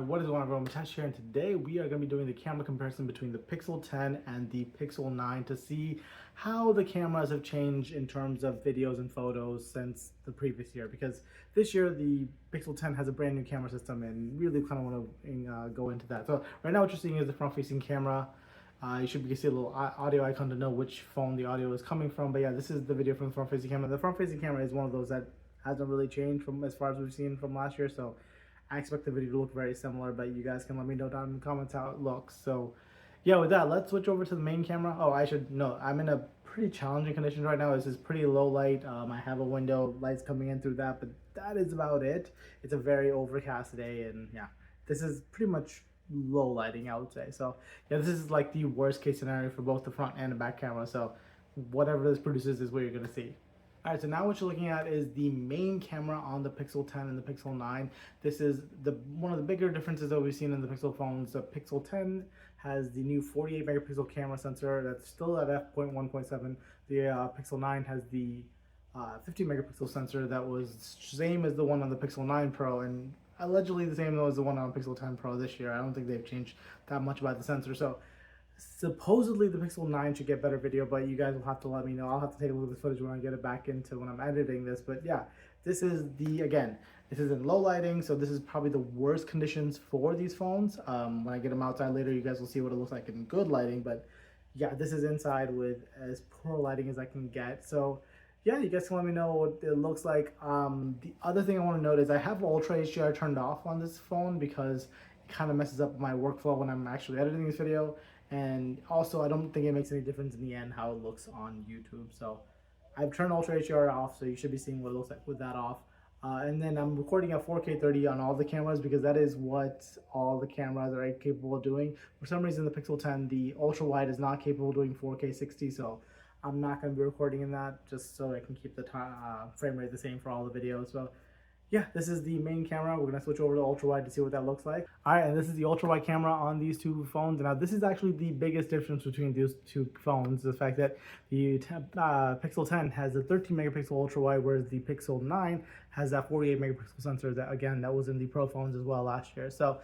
What is going on, everyone? Mitesh here, and today we are going to be doing the camera comparison between the Pixel 10 and the Pixel 9 to see how the cameras have changed in terms of videos and photos since the previous year. Because this year the Pixel 10 has a brand new camera system, and really kind of want to go into that. So right now what you're seeing is the front-facing camera. You should be see a little audio icon to know which phone the audio is coming from. But yeah, this is the video from the front-facing camera. The front-facing camera is one of those that hasn't really changed from as far as we've seen from last year. So I expect the video to look very similar, but you guys can let me know down in the comments how it looks. So yeah, with that, let's switch over to the main camera. Oh, I should note, I'm in a pretty challenging conditions right now. This is pretty low light. I have a window, lights coming in through that, but that is about it. It's a very overcast day, and yeah, this is pretty much low lighting, I would say. So yeah, this is like the worst case scenario for both the front and the back camera. So whatever this produces is what you're gonna see. Alright, so now what you're looking at is the main camera on the Pixel 10 and the Pixel 9. This is one of the bigger differences that we've seen in the Pixel phones. The Pixel 10 has the new 48 megapixel camera sensor that's still at f.1.7. The Pixel 9 has the 50 megapixel sensor that was same as the one on the Pixel 9 Pro, and allegedly the same as the one on Pixel 10 Pro this year. I don't think they've changed that much about the sensor. So supposedly the Pixel 9 should get better video, but you guys will have to let me know. I'll have to take a look at the footage when I get it back into when I'm editing this. But yeah, this is this is in low lighting, so this is probably the worst conditions for these phones. When I get them outside later, you guys will see what it looks like in good lighting. But yeah, this is inside with as poor lighting as I can get. So yeah, you guys can let me know what it looks like. The other thing I want to note is I have Ultra HDR turned off on this phone because it kind of messes up my workflow when I'm actually editing this video. And also, I don't think it makes any difference in the end how it looks on YouTube. So I've turned Ultra HDR off, so you should be seeing what it looks like with that off. And then I'm recording at 4K 30 on all the cameras because that is what all the cameras are capable of doing. For some reason, the Pixel 10, the ultra wide, is not capable of doing 4K 60, so I'm not going to be recording in that just so I can keep the frame rate the same for all the videos. So yeah, this is the main camera. We're going to switch over to ultra wide to see what that looks like. All right, and this is the ultra wide camera on these two phones. Now, this is actually the biggest difference between these two phones, the fact that the Pixel 10 has a 13 megapixel ultra wide, whereas the Pixel 9 has that 48 megapixel sensor that, again, that was in the Pro phones as well last year. So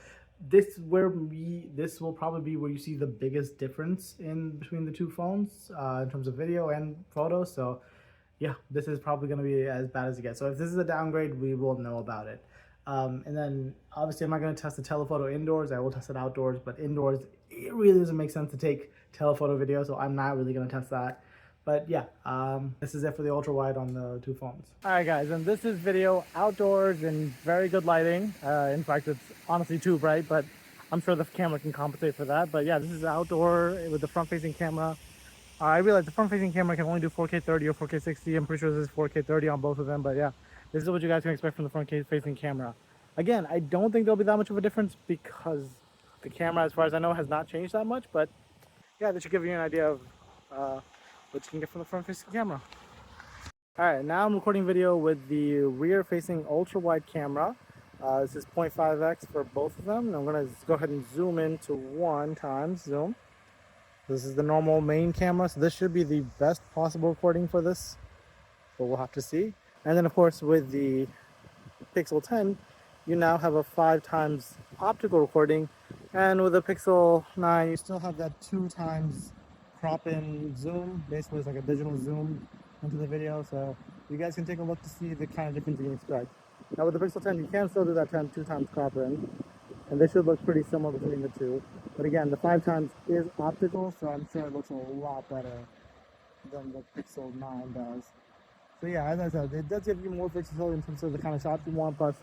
this will probably be where you see the biggest difference in between the two phones in terms of video and photos. So yeah, this is probably going to be as bad as it gets. So if this is a downgrade, we will know about it. And then obviously I'm not going to test the telephoto indoors. I will test it outdoors, but indoors it really doesn't make sense to take telephoto video, so I'm not really going to test that. But yeah, this is it for the ultra wide on the two phones. All right, guys, and this is video outdoors in very good lighting. In fact, it's honestly too bright, but I'm sure the camera can compensate for that. But yeah, this is outdoor with the front-facing camera. I realize the front-facing camera can only do 4K 30 or 4K 60. I'm pretty sure this is 4K 30 on both of them, but yeah, this is what you guys can expect from the front-facing camera. Again, I don't think there'll be that much of a difference because the camera, as far as I know, has not changed that much, but yeah, this should give you an idea of what you can get from the front-facing camera. All right, now I'm recording video with the rear-facing ultra-wide camera. This is 0.5x for both of them, and I'm gonna go ahead and zoom into 1x zoom. This is the normal main camera, so this should be the best possible recording for this, but we'll have to see. And then of course with the Pixel 10, you now have a 5x optical recording, and with the Pixel 9, you still have that 2x crop in zoom. Basically it's like a digital zoom into the video, so you guys can take a look to see the kind of difference you can expect. Now with the Pixel 10, you can still do that 2x crop in, and this should look pretty similar between the two. But again, the 5x is optical, so I'm sure it looks a lot better than the Pixel 9 does. So yeah, as I said, it does give you more versatility in terms of the kind of shots you want. Plus,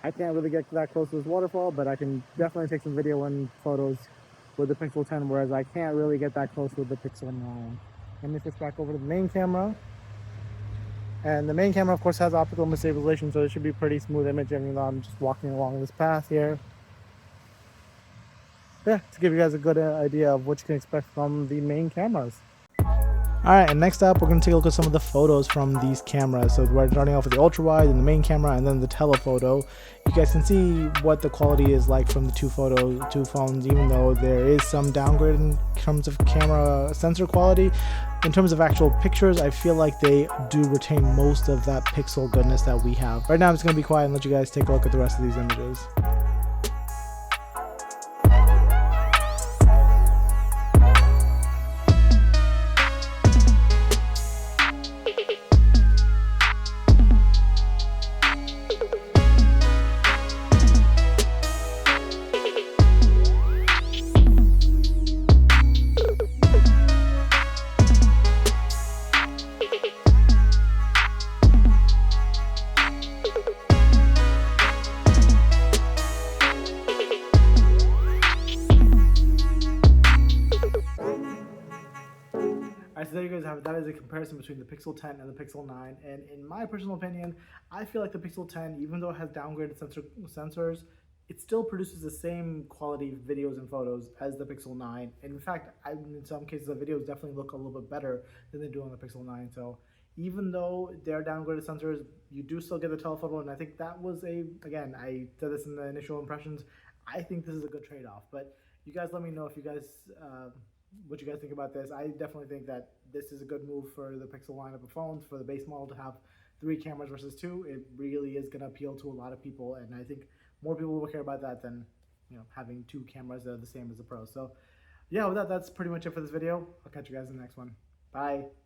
I can't really get that close to this waterfall, but I can definitely take some video and photos with the Pixel 10, whereas I can't really get that close with the Pixel 9. Let me switch back over to the main camera. And the main camera, of course, has optical image stabilization, so it should be pretty smooth image, even though I'm just walking along this path here. Yeah, to give you guys a good idea of what you can expect from the main cameras. Alright, and next up we're going to take a look at some of the photos from these cameras. So we're starting off with the ultra wide and the main camera, and then the telephoto. You guys can see what the quality is like from the two phones, even though there is some downgrade in terms of camera sensor quality. In terms of actual pictures, I feel like they do retain most of that pixel goodness that we have. Right now I'm just going to be quiet and let you guys take a look at the rest of these images. so there you guys have it. That is a comparison between the Pixel 10 and the Pixel 9. And in my personal opinion, I feel like the Pixel 10, even though it has downgraded sensors, it still produces the same quality videos and photos as the Pixel 9. And in fact, in some cases, the videos definitely look a little bit better than they do on the Pixel 9. So even though they're downgraded sensors, you do still get the telephoto. And I think that was again, I said this in the initial impressions, I think this is a good trade-off. But you guys let me know if you guys, what you guys think about this. I definitely think that this is a good move for the Pixel lineup of phones, for the base model to have 3 cameras versus 2. It really is going to appeal to a lot of people, and I think more people will care about that than having 2 cameras that are the same as the Pro. So yeah, with that, that's pretty much it for this video. I'll catch you guys in the next one. Bye.